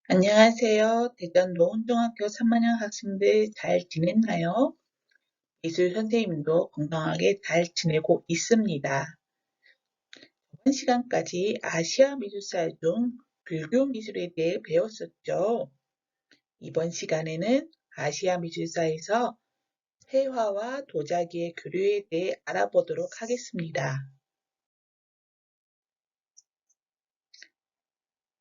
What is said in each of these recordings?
안녕하세요. 대전 노원중학교 3학년 학생들 잘 지냈나요? 미술 선생님도 건강하게 잘 지내고 있습니다. 이번 시간까지 아시아 미술사 중 불교 미술에 대해 배웠었죠. 이번 시간에는 아시아 미술사에서 회화와 도자기의 교류에 대해 알아보도록 하겠습니다.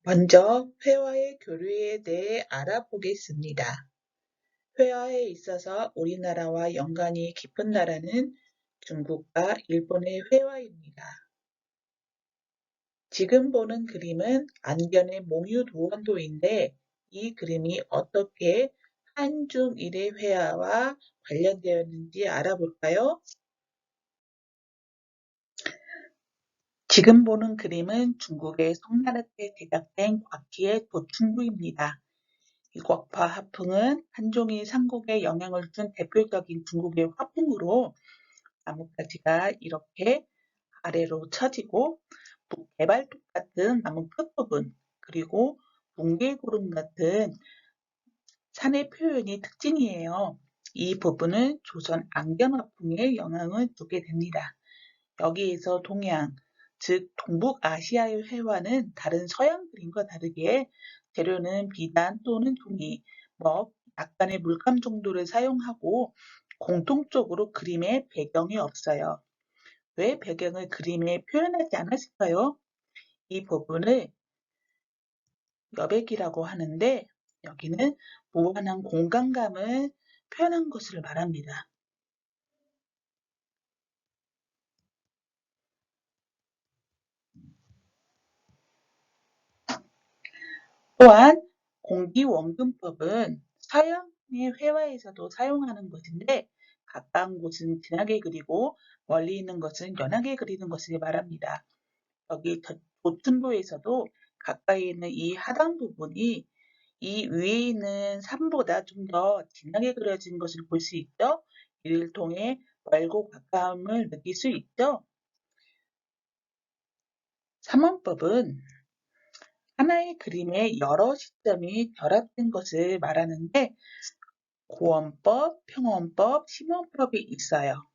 먼저 회화의 교류에 대해 알아보겠습니다. 회화에 있어서 우리나라와 연관이 깊은 나라는 중국과 일본의 회화입니다. 지금 보는 그림은 안견의 몽유도원도인데 이 그림이 어떻게 한중일의 회화와 관련되었는지 알아볼까요? 지금 보는 그림은 중국의 송나라 때 제작된 곽기의 도충구입니다. 이 곽파 화풍은 한종일 삼국에 영향을 준 대표적인 중국의 화풍으로 나뭇가지가 이렇게 아래로 처지고 개발톱 같은 나무 끝부분 그리고 뭉게구름 같은 산의 표현이 특징이에요. 이 부분은 조선 안경화풍에 영향을 주게 됩니다. 여기에서 동양, 즉 동북아시아의 회화는 다른 서양 그림과 다르게 재료는 비단 또는 종이, 약간의 물감 정도를 사용하고 공통적으로 그림에 배경이 없어요. 왜 배경을 그림에 표현하지 않았을까요? 이 부분을 여백이라고 하는데 여기는 무한한 공간감을 표현한 것을 말합니다. 또한 공기원근법은 서양의 회화에서도 사용하는 것인데 가까운 곳은 진하게 그리고 멀리 있는 것은 연하게 그리는 것을 말합니다. 여기 도층부에서도 가까이 있는 이 하단 부분이 이 위에 있는 산보다 좀 더 진하게 그려진 것을 볼 수 있죠. 이를 통해 멀고 가까움을 느낄 수 있죠. 삼원법은 하나의 그림에 여러 시점이 결합된 것을 말하는데 고원법, 평원법, 심원법이 있어요.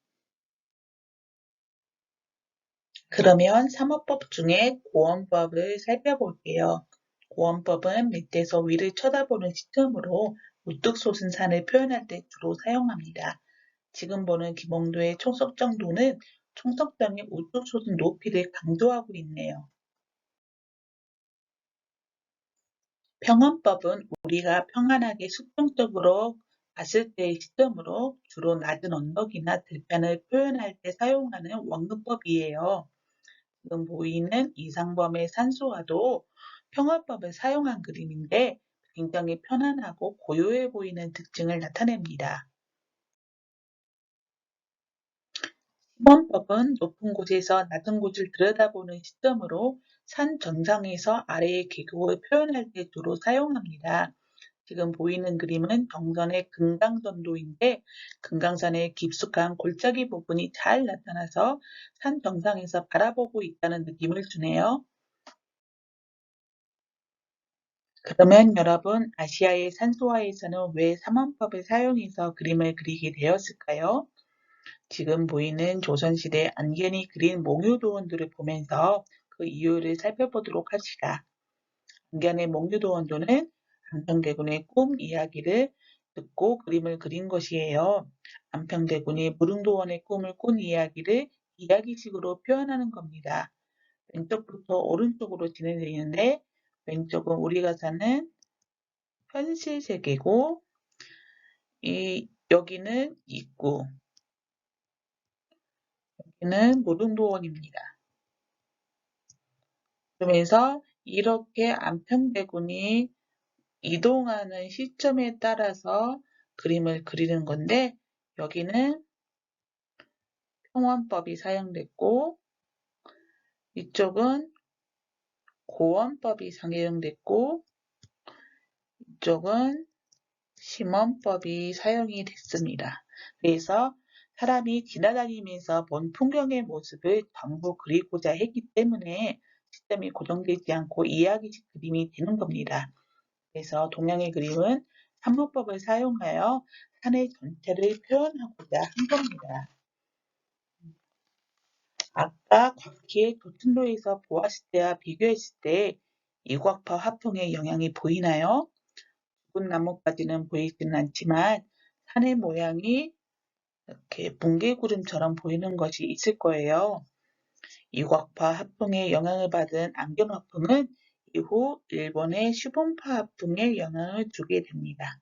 그러면 삼원법 중에 고원법을 살펴볼게요. 고원법은 밑에서 위를 쳐다보는 시점으로 우뚝 솟은 산을 표현할 때 주로 사용합니다. 지금 보는 김홍도의 총석정도는 총석정의 우뚝 솟은 높이를 강조하고 있네요. 평원법은 우리가 평안하게 수평적으로 봤을 때의 시점으로 주로 낮은 언덕이나 들판을 표현할 때 사용하는 원근법이에요. 지금 보이는 이상범의 산수화도 평원법을 사용한 그림인데 굉장히 편안하고 고요해 보이는 특징을 나타냅니다. 시범법은 높은 곳에서 낮은 곳을 들여다보는 시점으로 산 정상에서 아래의 계곡을 표현할 때 주로 사용합니다. 지금 보이는 그림은 경전의 금강전도인데 금강산의 깊숙한 골짜기 부분이 잘 나타나서 산 정상에서 바라보고 있다는 느낌을 주네요. 그러면 여러분, 아시아의 산소화에서는 왜 삼원법을 사용해서 그림을 그리게 되었을까요? 지금 보이는 조선시대 안견이 그린 몽유도원도를 보면서 그 이유를 살펴보도록 합시다. 안견의 몽유도원도는 안평대군의 꿈 이야기를 듣고 그림을 그린 것이에요. 안평대군이 무릉도원의 꿈을 꾼 이야기를 이야기식으로 표현하는 겁니다. 왼쪽부터 오른쪽으로 진행되는데 왼쪽은 우리가 사는 현실 세계고 여기는 입구, 여기는 무릉도원입니다. 그러면서 이렇게 안평대군이 이동하는 시점에 따라서 그림을 그리는 건데 여기는 평원법이 사용됐고 이쪽은 고원법이 사용됐고 이쪽은 심원법이 사용이 됐습니다. 그래서 사람이 지나다니면서 본 풍경의 모습을 전부 그리고자 했기 때문에 시점이 고정되지 않고 이야기식 그림이 되는 겁니다. 그래서 동양의 그림은 산문법을 사용하여 산의 전체를 표현하고자 한 겁니다. 아까 곽기의 도튼도에서 보았을 때와 비교했을 때 이곽파 화풍의 영향이 보이나요? 죽은 나뭇가지는 보이지는 않지만 산의 모양이 이렇게 뭉게구름처럼 보이는 것이 있을 거예요. 이곽파 화풍의 영향을 받은 안경 화풍은 이후 일본의 슈본파 화풍에 영향을 주게 됩니다.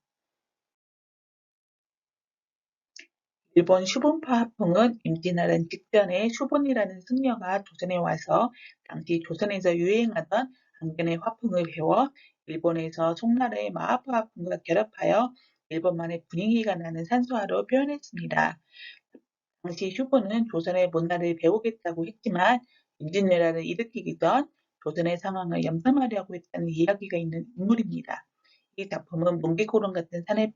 일본 슈본파 화풍은 임진왜란 직전에 슈본이라는 승려가 조선에 와서 당시 조선에서 유행하던 안견의 화풍을 배워 일본에서 송나라의 마하파 화풍과 결합하여 일본만의 분위기가 나는 산수화로 표현했습니다. 당시 슈본은 조선의 문화를 배우겠다고 했지만 임진왜란을 일으키기 전 조선의 상황을 염탐하려고 했다는 이야기가 있는 인물입니다. 이 작품은 뭉게구름 같은 산의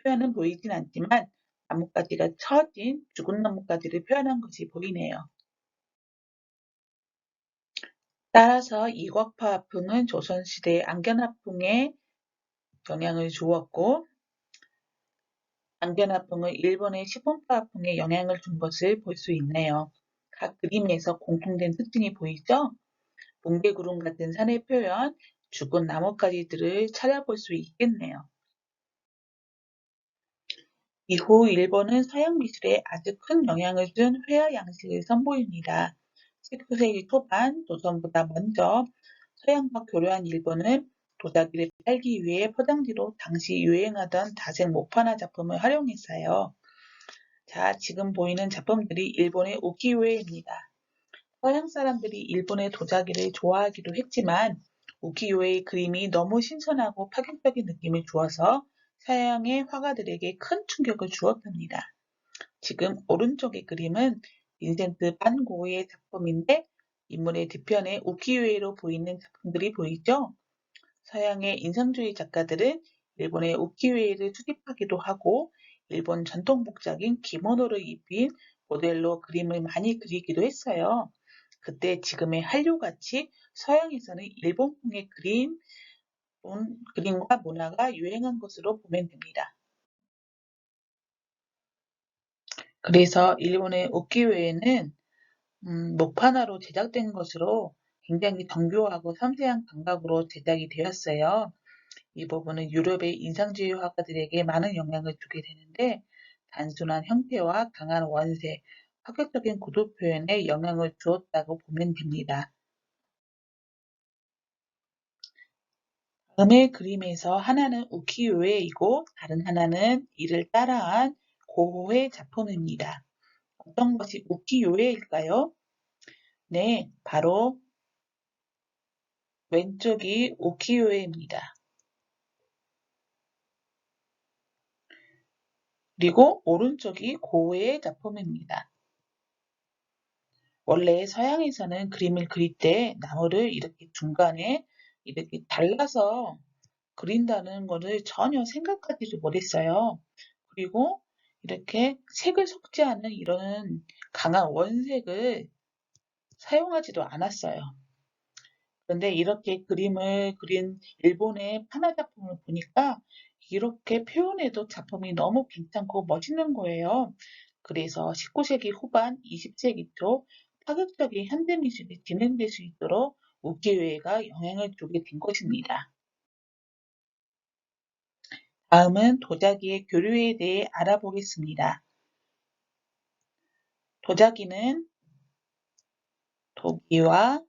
표현은 보이진 않지만 나뭇가지가 처진 죽은 나뭇가지를 표현한 것이 보이네요. 따라서 이곽파 화풍은 조선시대 안견 화풍에 영향을 주었고 안견 화풍은 일본의 시본파 화풍에 영향을 준 것을 볼 수 있네요. 각 그림에서 공통된 특징이 보이죠? 뭉게구름 같은 산의 표현, 죽은 나뭇가지들을 찾아볼 수 있겠네요. 이후 일본은 서양 미술에 아주 큰 영향을 준 회화 양식을 선보입니다. 19세기 초반 조선보다 먼저 서양과 교류한 일본은 도자기를 팔기 위해 포장지로 당시 유행하던 다색 목판화 작품을 활용했어요. 자, 지금 보이는 작품들이 일본의 우키요에입니다. 서양 사람들이 일본의 도자기를 좋아하기도 했지만 우키요에의 그림이 너무 신선하고 파격적인 느낌을 주어서 서양의 화가들에게 큰 충격을 주었답니다. 지금 오른쪽의 그림은 빈센트 반 고흐의 작품인데 인물의 뒤편에 우키요에로 보이는 작품들이 보이죠? 서양의 인상주의 작가들은 일본의 우키요에를 수집하기도 하고 일본 전통 복장인 기모노를 입힌 모델로 그림을 많이 그리기도 했어요. 그때 지금의 한류같이 서양에서는 일본풍의 그림과 문화가 유행한 것으로 보면 됩니다. 그래서 일본의 우키요에는 목판화로 제작된 것으로 굉장히 정교하고 섬세한 감각으로 제작이 되었어요. 이 부분은 유럽의 인상주의 화가들에게 많은 영향을 주게 되는데 단순한 형태와 강한 원색, 파격적인 구도 표현에 영향을 주었다고 보면 됩니다. 다음의 그림에서 하나는 우키요에이고 다른 하나는 이를 따라한 고흐의 작품입니다. 어떤 것이 우키요에일까요? 네, 바로 왼쪽이 우키요에입니다. 그리고 오른쪽이 고흐의 작품입니다. 원래 서양에서는 그림을 그릴 때 나무를 이렇게 중간에 이렇게 잘라서 그린다는 것을 전혀 생각하지도 못했어요. 그리고 이렇게 색을 섞지 않은 이런 강한 원색을 사용하지도 않았어요. 그런데 이렇게 그림을 그린 일본의 판화 작품을 보니까 이렇게 표현해도 작품이 너무 괜찮고 멋있는 거예요. 그래서 19세기 후반, 20세기 초 파격적인 현대미술이 진행될 수 있도록 우키요에가 영향을 주게 된 것입니다. 다음은 도자기의 교류에 대해 알아보겠습니다. 도자기는 도기와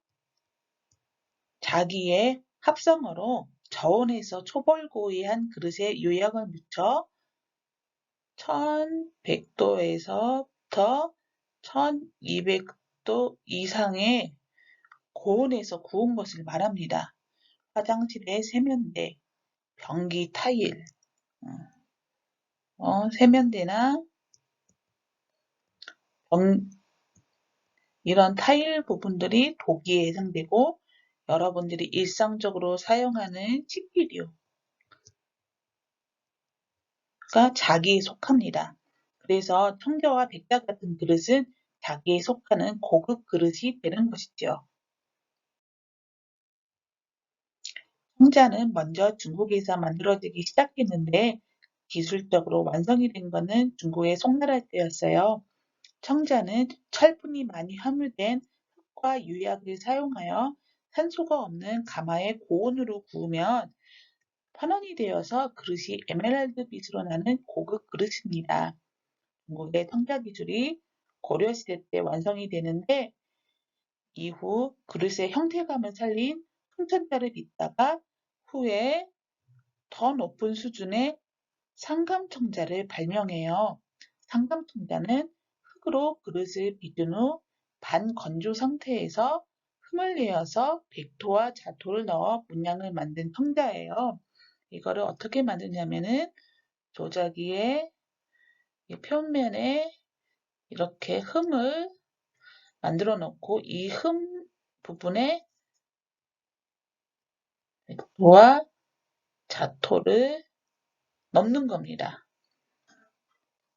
자기의 합성어로 저온에서 초벌고이한 그릇에 유약을 묻혀 1100도에서부터 1200도 이상의 고온에서 구운 것을 말합니다. 화장실의 세면대, 변기 타일, 세면대나 이런 타일 부분들이 도기에 해당되고 여러분들이 일상적으로 사용하는 식기류가 자기에 속합니다. 그래서 청자와 백자 같은 그릇은 자기에 속하는 고급 그릇이 되는 것이죠. 청자는 먼저 중국에서 만들어지기 시작했는데 기술적으로 완성이 된 것은 중국의 송나라 때였어요. 청자는 철분이 많이 함유된 흙과 유약을 사용하여 산소가 없는 가마에 고온으로 구우면 환원이 되어서 그릇이 에메랄드빛으로 나는 고급 그릇입니다. 중국의 청자 기술이 고려시대 때 완성이 되는데 이후 그릇의 형태감을 살린 흥천자를 빚다가 후에 더 높은 수준의 상감청자를 발명해요. 상감청자는 흙으로 그릇을 빚은 후 반건조 상태에서 흠을 내어서 백토와 자토를 넣어 문양을 만든 청자예요. 이거를 어떻게 만드냐면은 도자기의 이 표면에 이렇게 흠을 만들어 놓고 이 흠 부분에 백토와 자토를 넣는 겁니다.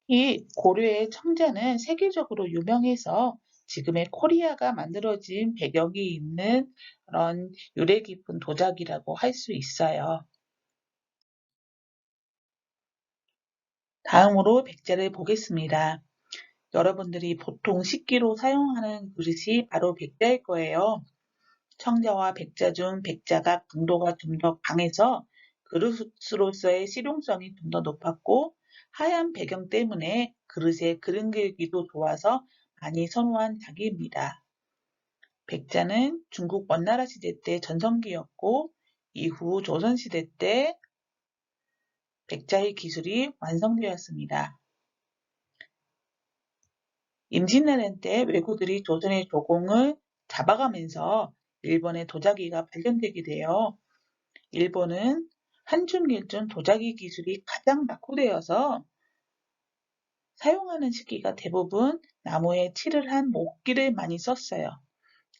이 고려의 청자는 세계적으로 유명해서 지금의 코리아가 만들어진 배경이 있는 그런 유래 깊은 도자기라고 할 수 있어요. 다음으로 백자를 보겠습니다. 여러분들이 보통 식기로 사용하는 그릇이 바로 백자일 거예요. 청자와 백자 중 백자가 강도가 좀 더 강해서 그릇으로서의 실용성이 좀 더 높았고 하얀 배경 때문에 그릇에 그림 그리기도 좋아서 많이 선호한 자기입니다. 백자는 중국 원나라 시대 때 전성기였고 이후 조선시대 때 백자의 기술이 완성되었습니다. 임진왜란 때 왜구들이 조선의 조공을 잡아가면서 일본의 도자기가 발견되게 되어 일본은 한중일전 도자기 기술이 가장 낙후되어서 사용하는 식기가 대부분 나무에 칠을 한 목기를 많이 썼어요.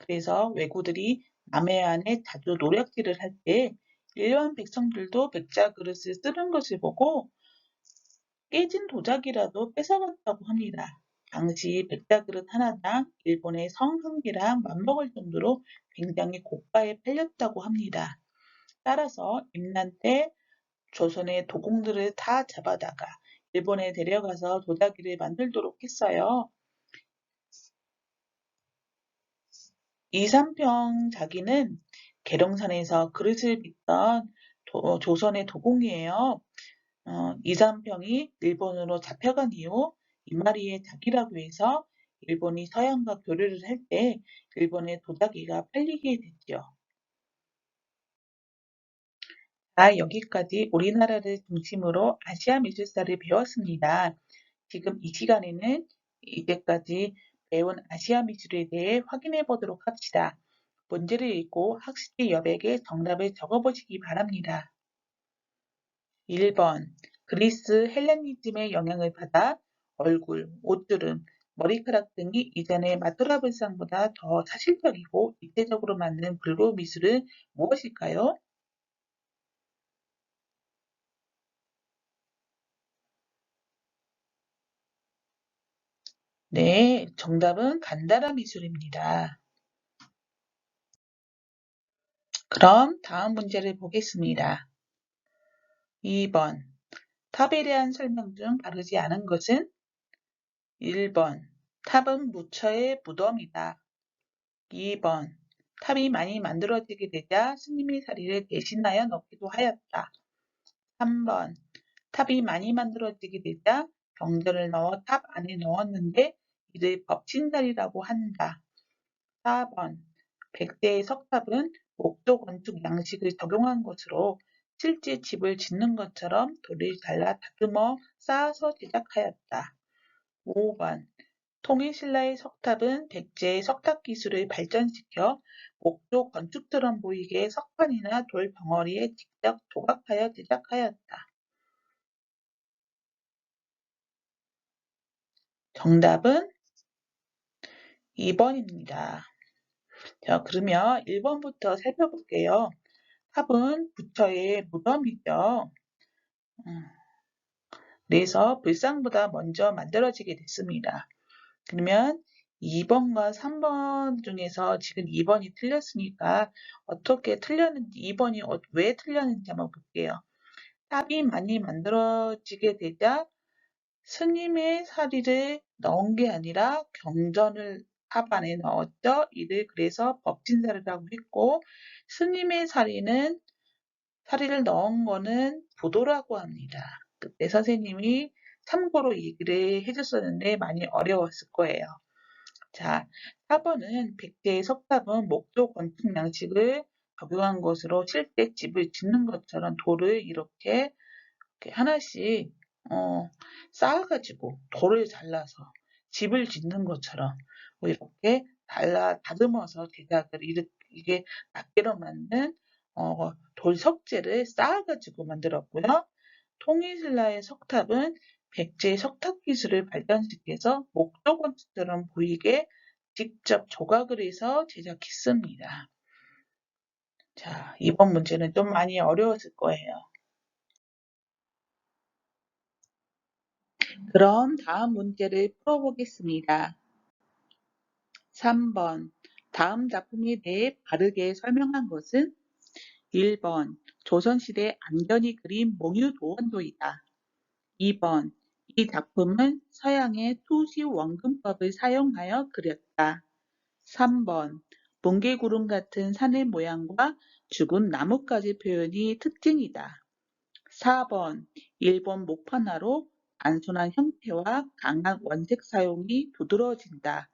그래서 왜구들이 남해안에 자주 노략질을 할 때 일반 백성들도 백자 그릇을 쓰는 것을 보고 깨진 도자기라도 뺏어갔다고 합니다. 당시 백자 그릇 하나당 일본의 성 한 개랑 맞먹을 정도로 굉장히 고가에 팔렸다고 합니다. 따라서 임난 때 조선의 도공들을 다 잡아다가 일본에 데려가서 도자기를 만들도록 했어요. 이삼평 자기는 계룡산에서 그릇을 빚던 조선의 도공이에요. 이삼평이 일본으로 잡혀간 이후 이마리의 자기라고 해서 일본이 서양과 교류를 할 때 일본의 도자기가 팔리게 됐죠. 여기까지 우리나라를 중심으로 아시아 미술사를 배웠습니다. 지금 이 시간에는 이제까지 배운 아시아 미술에 대해 확인해 보도록 합시다. 문제를 읽고 학습지 여백에 정답을 적어보시기 바랍니다. 1번. 그리스 헬레니즘의 영향을 받아 얼굴, 옷주름, 머리카락 등이 이전의 마토라 불상보다 더 사실적이고 입체적으로 만든 불교 미술은 무엇일까요? 네, 정답은 간다라 미술입니다. 그럼 다음 문제를 보겠습니다. 2번. 탑에 대한 설명 중 다르지 않은 것은 1번. 탑은 무처의 무덤이다. 2번. 탑이 많이 만들어지게 되자 스님이 자리를 대신하여 넣기도 하였다. 3번. 탑이 많이 만들어지게 되자 경전을 넣어 탑 안에 넣었는데 이를 법친자리라고 한다. 4번. 백제의 석탑은 목조 건축 양식을 적용한 것으로 실제 집을 짓는 것처럼 돌을 잘라 다듬어 쌓아서 제작하였다. 5번. 통일신라의 석탑은 백제의 석탑 기술을 발전시켜 목조 건축처럼 보이게 석판이나 돌 벙어리에 직접 조각하여 제작하였다. 정답은 2번입니다. 자, 그러면 1번부터 살펴볼게요. 탑은 부처의 무덤이죠. 음, 그래서 불상보다 먼저 만들어지게 됐습니다. 그러면 2번과 3번 중에서 지금 2번이 틀렸으니까 어떻게 틀렸는지, 2번이 왜 틀렸는지 한번 볼게요. 탑이 많이 만들어지게 되자 스님의 사리를 넣은 게 아니라 경전을 탑 안에 넣었죠. 이를 그래서 법진사리라고 했고, 스님의 사리를 넣은 거는 부도라고 합니다. 그때 선생님이 참고로 얘기를 해줬었는데 많이 어려웠을 거예요. 자, 4번은 백제의 석탑은 목조 건축 양식을 적용한 것으로 실제 집을 짓는 것처럼 돌을 이렇게 하나씩 쌓아가지고 돌을 잘라서 집을 짓는 것처럼 이렇게 다듬어서 제작을 이게 낱개로 만든 돌 석재를 쌓아가지고 만들었고요. 통일신라의 석탑은 백제의 석탑 기술을 발전시켜서 목조 건축처럼 보이게 직접 조각을 해서 제작했습니다. 자, 이번 문제는 좀 많이 어려웠을 거예요. 그럼 다음 문제를 풀어보겠습니다. 3번. 다음 작품에 대해 바르게 설명한 것은 1번. 조선시대 안전히 그린 몽유도원도이다. 2번. 이 작품은 서양의 투시 원근법을 사용하여 그렸다. 3번. 뭉게구름 같은 산의 모양과 죽은 나뭇가지 표현이 특징이다. 4번. 일본 목판화로 단순한 형태와 강한 원색 사용이 두드러진다.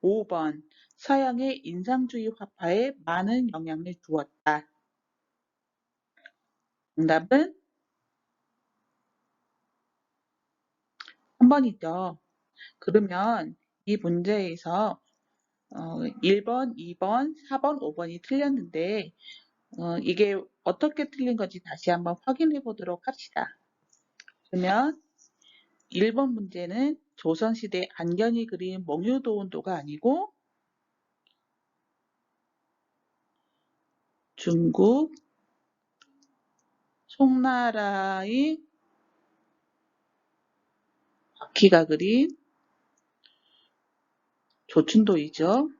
5번. 서양의 인상주의 화파에 많은 영향을 주었다. 정답은 3번이죠. 그러면 이 문제에서 1번, 2번, 4번, 5번이 틀렸는데 이게 어떻게 틀린 건지 다시 한번 확인해 보도록 합시다. 그러면 1번 문제는 조선시대 안견이 그린 몽유도원도가 아니고 중국 송나라의 바퀴가 그린 조춘도이죠.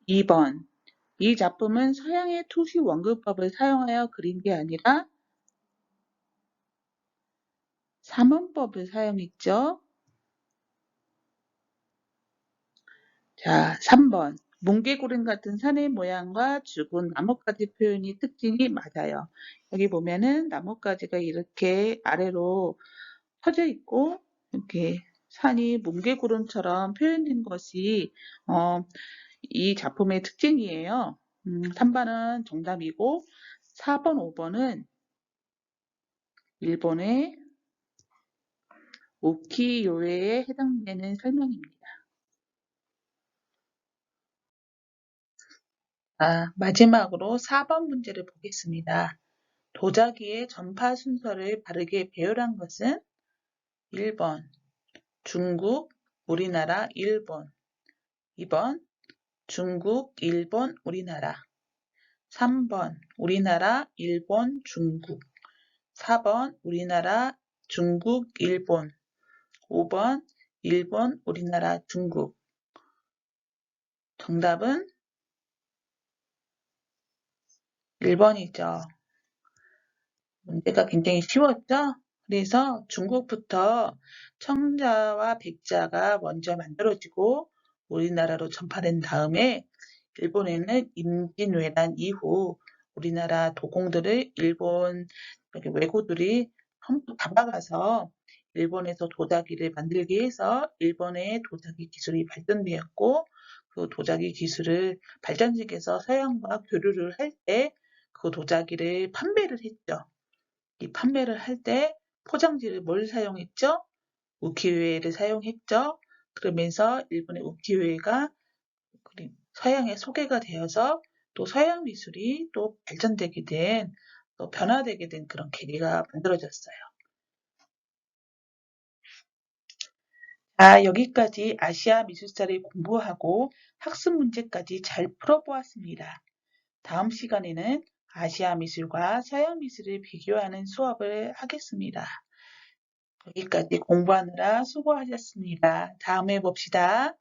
2번. 이 작품은 서양의 투시 원근법을 사용하여 그린 게 아니라 삼원법을 사용했죠. 자, 3번. 뭉게구름 같은 산의 모양과 죽은 나뭇가지 표현이 특징이 맞아요. 여기 보면은 나뭇가지가 이렇게 아래로 퍼져 있고 이렇게 산이 뭉게구름처럼 표현된 것이 이 작품의 특징이에요. 3번은 정답이고 4번, 5번은 일본의 우키요에에 해당되는 설명입니다. 마지막으로 4번 문제를 보겠습니다. 도자기의 전파 순서를 바르게 배열한 것은 1번 중국, 우리나라, 일본 2번 중국, 일본, 우리나라 3번 우리나라, 일본, 중국 4번 우리나라, 중국, 일본 5번 일본, 우리나라, 중국 정답은 1번이죠. 문제가 굉장히 쉬웠죠? 그래서 중국부터 청자와 백자가 먼저 만들어지고 우리나라로 전파된 다음에 일본에는 임진왜란 이후 우리나라 도공들을 일본 왜구들이 전부 잡아가서 일본에서 도자기를 만들게 해서 일본의 도자기 기술이 발전되었고 그 도자기 기술을 발전시켜서 서양과 교류를 할 때 그 도자기를 판매를 했죠. 이 판매를 할 때 포장지를 뭘 사용했죠? 우키요에를 사용했죠. 그러면서 일본의 우키요에가 서양에 소개가 되어서 또 서양 미술이 또 발전되게 된, 또 변화되게 된 그런 계기가 만들어졌어요. 여기까지 아시아 미술사를 공부하고 학습 문제까지 잘 풀어보았습니다. 다음 시간에는 아시아 미술과 서양 미술을 비교하는 수업을 하겠습니다. 여기까지 공부하느라 수고하셨습니다. 다음에 봅시다.